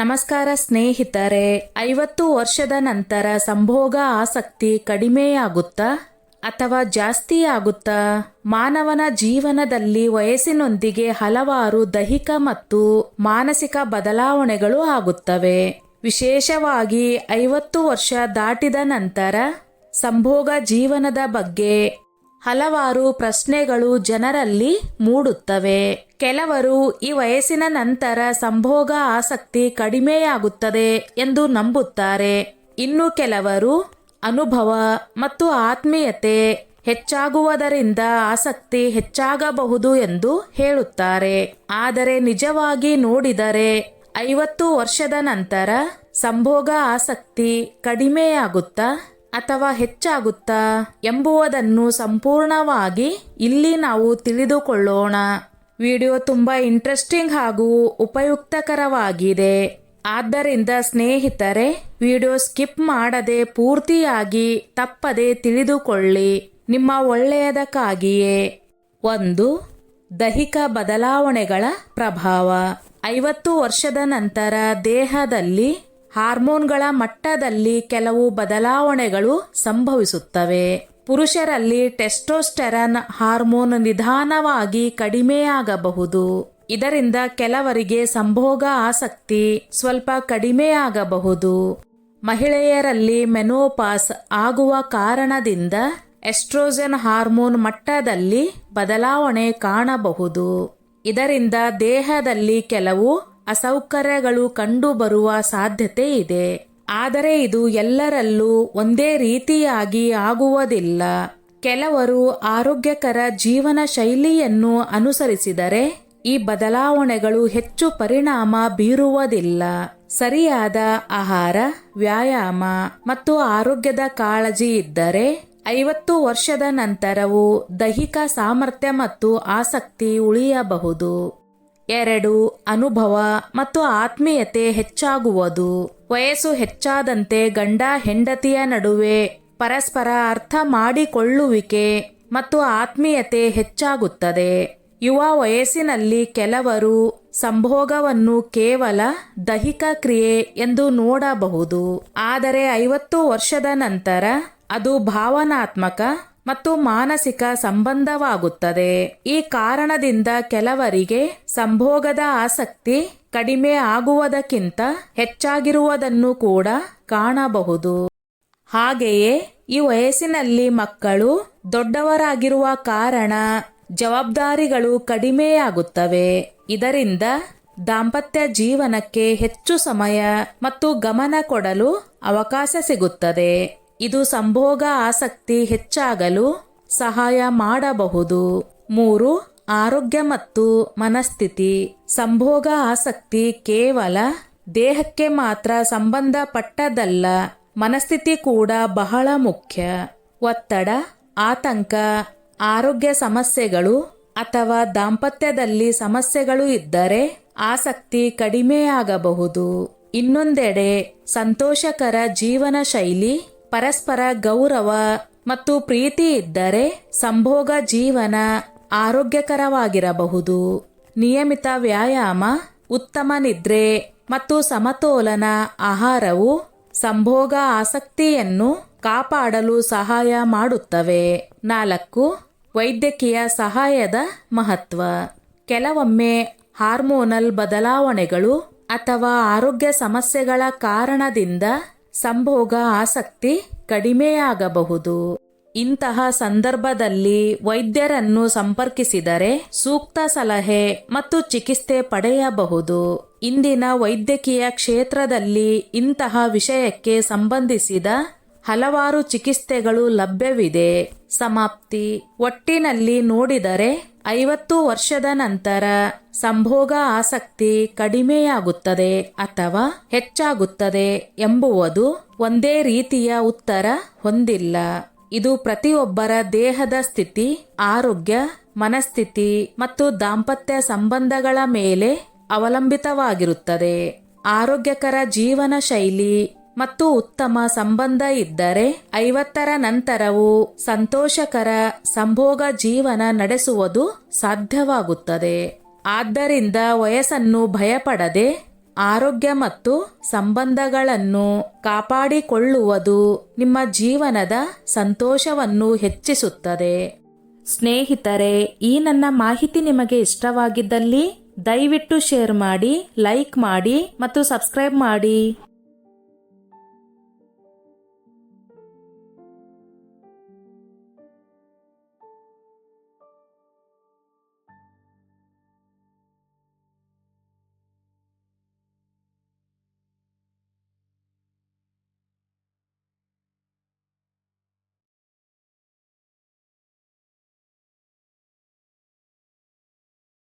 ನಮಸ್ಕಾರ ಸ್ನೇಹಿತರೆ. 50 ವರ್ಷದ ನಂತರ ಸಂಭೋಗ ಆಸಕ್ತಿ ಕಡಿಮೆಯಾಗುತ್ತಾ ಅಥವಾ ಜಾಸ್ತಿ ಆಗುತ್ತಾ? ಮಾನವನ ಜೀವನದಲ್ಲಿ ವಯಸ್ಸಿನೊಂದಿಗೆ ಹಲವಾರು ದೈಹಿಕ ಮತ್ತು ಮಾನಸಿಕ ಬದಲಾವಣೆಗಳು ಆಗುತ್ತವೆ. ವಿಶೇಷವಾಗಿ 50 ವರ್ಷ ದಾಟಿದ ನಂತರ ಸಂಭೋಗ ಜೀವನದ ಬಗ್ಗೆ ಹಲವಾರು ಪ್ರಶ್ನೆಗಳು ಜನರಲ್ಲಿ ಮೂಡುತ್ತವೆ. ಕೆಲವರು ಈ ವಯಸ್ಸಿನ ನಂತರ ಸಂಭೋಗ ಆಸಕ್ತಿ ಕಡಿಮೆಯಾಗುತ್ತದೆ ಎಂದು ನಂಬುತ್ತಾರೆ. ಇನ್ನು ಕೆಲವರು ಅನುಭವ ಮತ್ತು ಆತ್ಮೀಯತೆ ಹೆಚ್ಚಾಗುವುದರಿಂದ ಆಸಕ್ತಿ ಹೆಚ್ಚಾಗಬಹುದು ಎಂದು ಹೇಳುತ್ತಾರೆ. ಆದರೆ ನಿಜವಾಗಿ ನೋಡಿದರೆ 50 ವರ್ಷದ ನಂತರ ಸಂಭೋಗ ಆಸಕ್ತಿ ಕಡಿಮೆಯಾಗುತ್ತಾ ಅಥವಾ ಹೆಚ್ಚಾಗುತ್ತಾ ಎಂಬುದನ್ನು ಸಂಪೂರ್ಣವಾಗಿ ಇಲ್ಲಿ ನಾವು ತಿಳಿದುಕೊಳ್ಳೋಣ. ವಿಡಿಯೋ ತುಂಬಾ ಇಂಟ್ರೆಸ್ಟಿಂಗ್ ಹಾಗೂ ಉಪಯುಕ್ತಕರವಾಗಿದೆ. ಆದ್ದರಿಂದ ಸ್ನೇಹಿತರೆ, ವಿಡಿಯೋ ಸ್ಕಿಪ್ ಮಾಡದೆ ಪೂರ್ತಿಯಾಗಿ ತಪ್ಪದೆ ತಿಳಿದುಕೊಳ್ಳಿ, ನಿಮ್ಮ ಒಳ್ಳೆಯದಕ್ಕಾಗಿಯೇ. 1. ದೈಹಿಕ ಬದಲಾವಣೆಗಳ ಪ್ರಭಾವ. 50 ವರ್ಷದ ನಂತರ ದೇಹದಲ್ಲಿ ಹಾರ್ಮೋನ್ಗಳ ಮಟ್ಟದಲ್ಲಿ ಕೆಲವು ಬದಲಾವಣೆಗಳು ಸಂಭವಿಸುತ್ತವೆ. ಪುರುಷರಲ್ಲಿ ಟೆಸ್ಟೋಸ್ಟೆರಾನ್ ಹಾರ್ಮೋನ್ ನಿಧಾನವಾಗಿ ಕಡಿಮೆಯಾಗಬಹುದು. ಇದರಿಂದ ಕೆಲವರಿಗೆ ಸಂಭೋಗ ಆಸಕ್ತಿ ಸ್ವಲ್ಪ ಕಡಿಮೆಯಾಗಬಹುದು. ಮಹಿಳೆಯರಲ್ಲಿ ಮೆನೋಪಾಸ್ ಆಗುವ ಕಾರಣದಿಂದ ಎಸ್ಟ್ರೋಜನ್ ಹಾರ್ಮೋನ್ ಮಟ್ಟದಲ್ಲಿ ಬದಲಾವಣೆ ಕಾಣಬಹುದು. ಇದರಿಂದ ದೇಹದಲ್ಲಿ ಕೆಲವು ಅಸೌಕರ್ಯಗಳು ಕಂಡುಬರುವ ಸಾಧ್ಯತೆ ಇದೆ. ಆದರೆ ಇದು ಎಲ್ಲರಲ್ಲೂ ಒಂದೇ ರೀತಿಯಾಗಿ ಆಗುವುದಿಲ್ಲ. ಕೆಲವರು ಆರೋಗ್ಯಕರ ಜೀವನ ಶೈಲಿಯನ್ನು ಅನುಸರಿಸಿದರೆ ಈ ಬದಲಾವಣೆಗಳು ಹೆಚ್ಚು ಪರಿಣಾಮ ಬೀರುವುದಿಲ್ಲ. ಸರಿಯಾದ ಆಹಾರ, ವ್ಯಾಯಾಮ ಮತ್ತು ಆರೋಗ್ಯದ ಕಾಳಜಿ ಇದ್ದರೆ 50 ವರ್ಷದ ನಂತರವೂ ದೈಹಿಕ ಸಾಮರ್ಥ್ಯ ಮತ್ತು ಆಸಕ್ತಿ ಉಳಿಯಬಹುದು. 2. ಅನುಭವ ಮತ್ತು ಆತ್ಮೀಯತೆ ಹೆಚ್ಚಾಗುವುದು. ವಯಸ್ಸು ಹೆಚ್ಚಾದಂತೆ ಗಂಡ ಹೆಂಡತಿಯ ನಡುವೆ ಪರಸ್ಪರ ಅರ್ಥ ಮಾಡಿಕೊಳ್ಳುವಿಕೆ ಮತ್ತು ಆತ್ಮೀಯತೆ ಹೆಚ್ಚಾಗುತ್ತದೆ. ಯುವ ವಯಸ್ಸಿನಲ್ಲಿ ಕೆಲವರು ಸಂಭೋಗವನ್ನು ಕೇವಲ ದೈಹಿಕ ಕ್ರಿಯೆ ಎಂದು ನೋಡಬಹುದು. ಆದರೆ 50 ವರ್ಷದ ನಂತರ ಅದು ಭಾವನಾತ್ಮಕ ಮತ್ತು ಮಾನಸಿಕ ಸಂಬಂಧವಾಗುತ್ತದೆ. ಈ ಕಾರಣದಿಂದ ಕೆಲವರಿಗೆ ಸಂಭೋಗದ ಆಸಕ್ತಿ ಕಡಿಮೆ ಆಗುವುದಕ್ಕಿಂತ ಹೆಚ್ಚಾಗಿರುವುದನ್ನು ಕೂಡ ಕಾಣಬಹುದು. ಹಾಗೆಯೇ ಈ ವಯಸ್ಸಿನಲ್ಲಿ ಮಕ್ಕಳು ದೊಡ್ಡವರಾಗಿರುವ ಕಾರಣ ಜವಾಬ್ದಾರಿಗಳು ಕಡಿಮೆಯಾಗುತ್ತವೆ. ಇದರಿಂದ ದಾಂಪತ್ಯ ಜೀವನಕ್ಕೆ ಹೆಚ್ಚು ಸಮಯ ಮತ್ತು ಗಮನ ಕೊಡಲು ಅವಕಾಶ ಸಿಗುತ್ತದೆ. ಇದು ಸಂಭೋಗ ಆಸಕ್ತಿ ಹೆಚ್ಚಾಗಲು ಸಹಾಯ ಮಾಡಬಹುದು. 3. ಆರೋಗ್ಯ ಮತ್ತು ಮನಸ್ಥಿತಿ. ಸಂಭೋಗ ಆಸಕ್ತಿ ಕೇವಲ ದೇಹಕ್ಕೆ ಮಾತ್ರ ಸಂಬಂಧಪಟ್ಟದಲ್ಲ, ಮನಸ್ಥಿತಿ ಕೂಡ ಬಹಳ ಮುಖ್ಯ. ಒತ್ತಡ, ಆತಂಕ, ಆರೋಗ್ಯ ಸಮಸ್ಯೆಗಳು ಅಥವಾ ದಾಂಪತ್ಯದಲ್ಲಿ ಸಮಸ್ಯೆಗಳು ಇದ್ದರೆ ಆಸಕ್ತಿ ಕಡಿಮೆಯಾಗಬಹುದು. ಇನ್ನೊಂದೆಡೆ ಸಂತೋಷಕರ ಜೀವನ ಶೈಲಿ, ಪರಸ್ಪರ ಗೌರವ ಮತ್ತು ಪ್ರೀತಿ ಇದ್ದರೆ ಸಂಭೋಗ ಜೀವನ ಆರೋಗ್ಯಕರವಾಗಿರಬಹುದು. ನಿಯಮಿತ ವ್ಯಾಯಾಮ, ಉತ್ತಮ ನಿದ್ರೆ ಮತ್ತು ಸಮತೋಲನ ಆಹಾರವು ಸಂಭೋಗ ಆಸಕ್ತಿಯನ್ನು ಕಾಪಾಡಲು ಸಹಾಯ ಮಾಡುತ್ತವೆ. 4. ವೈದ್ಯಕೀಯ ಸಹಾಯದ ಮಹತ್ವ. ಕೆಲವೊಮ್ಮೆ ಹಾರ್ಮೋನಲ್ ಬದಲಾವಣೆಗಳು ಅಥವಾ ಆರೋಗ್ಯ ಸಮಸ್ಯೆಗಳ ಕಾರಣದಿಂದ ಸಂಭೋಗ ಆಸಕ್ತಿ ಕಡಿಮೆಯಾಗಬಹುದು. ಇಂತಹ ಸಂದರ್ಭದಲ್ಲಿ ವೈದ್ಯರನ್ನು ಸಂಪರ್ಕಿಸಿದರೆ ಸೂಕ್ತ ಸಲಹೆ ಮತ್ತು ಚಿಕಿತ್ಸೆ ಪಡೆಯಬಹುದು. ಇಂದಿನ ವೈದ್ಯಕೀಯ ಕ್ಷೇತ್ರದಲ್ಲಿ ಇಂತಹ ವಿಷಯಕ್ಕೆ ಸಂಬಂಧಿಸಿದ ಹಲವಾರು ಚಿಕಿತ್ಸೆಗಳು ಲಭ್ಯವಿದೆ. ಸಮಾಪ್ತಿ. ಒಟ್ಟಿನಲ್ಲಿ ನೋಡಿದರೆ 50 ವರ್ಷದ ನಂತರ ಸಂಭೋಗ ಆಸಕ್ತಿ ಕಡಿಮೆಯಾಗುತ್ತದೆ ಅಥವಾ ಹೆಚ್ಚಾಗುತ್ತದೆ ಎಂಬುವುದು ಒಂದೇ ರೀತಿಯ ಉತ್ತರ ಹೊಂದಿಲ್ಲ. ಇದು ಪ್ರತಿಯೊಬ್ಬರ ದೇಹದ ಸ್ಥಿತಿ, ಆರೋಗ್ಯ, ಮನಸ್ಥಿತಿ ಮತ್ತು ದಾಂಪತ್ಯ ಸಂಬಂಧಗಳ ಮೇಲೆ ಅವಲಂಬಿತವಾಗಿರುತ್ತದೆ. ಆರೋಗ್ಯಕರ ಜೀವನ ಶೈಲಿ ಮತ್ತು ಉತ್ತಮ ಸಂಬಂಧ ಇದ್ದರೆ 50ರ ನಂತರವೂ ಸಂತೋಷಕರ ಸಂಭೋಗ ಜೀವನ ನಡೆಸುವುದು ಸಾಧ್ಯವಾಗುತ್ತದೆ. ಆದ್ದರಿಂದ ವಯಸ್ಸನ್ನು ಭಯಪಡದೆ ಆರೋಗ್ಯ ಮತ್ತು ಸಂಬಂಧಗಳನ್ನು ಕಾಪಾಡಿಕೊಳ್ಳುವುದು ನಿಮ್ಮ ಜೀವನದ ಸಂತೋಷವನ್ನು ಹೆಚ್ಚಿಸುತ್ತದೆ. ಸ್ನೇಹಿತರೆ, ಈ ನನ್ನ ಮಾಹಿತಿ ನಿಮಗೆ ಇಷ್ಟವಾಗಿದ್ದಲ್ಲಿ ದಯವಿಟ್ಟು ಶೇರ್ ಮಾಡಿ, ಲೈಕ್ ಮಾಡಿ ಮತ್ತು ಸಬ್ಸ್ಕ್ರೈಬ್ ಮಾಡಿ.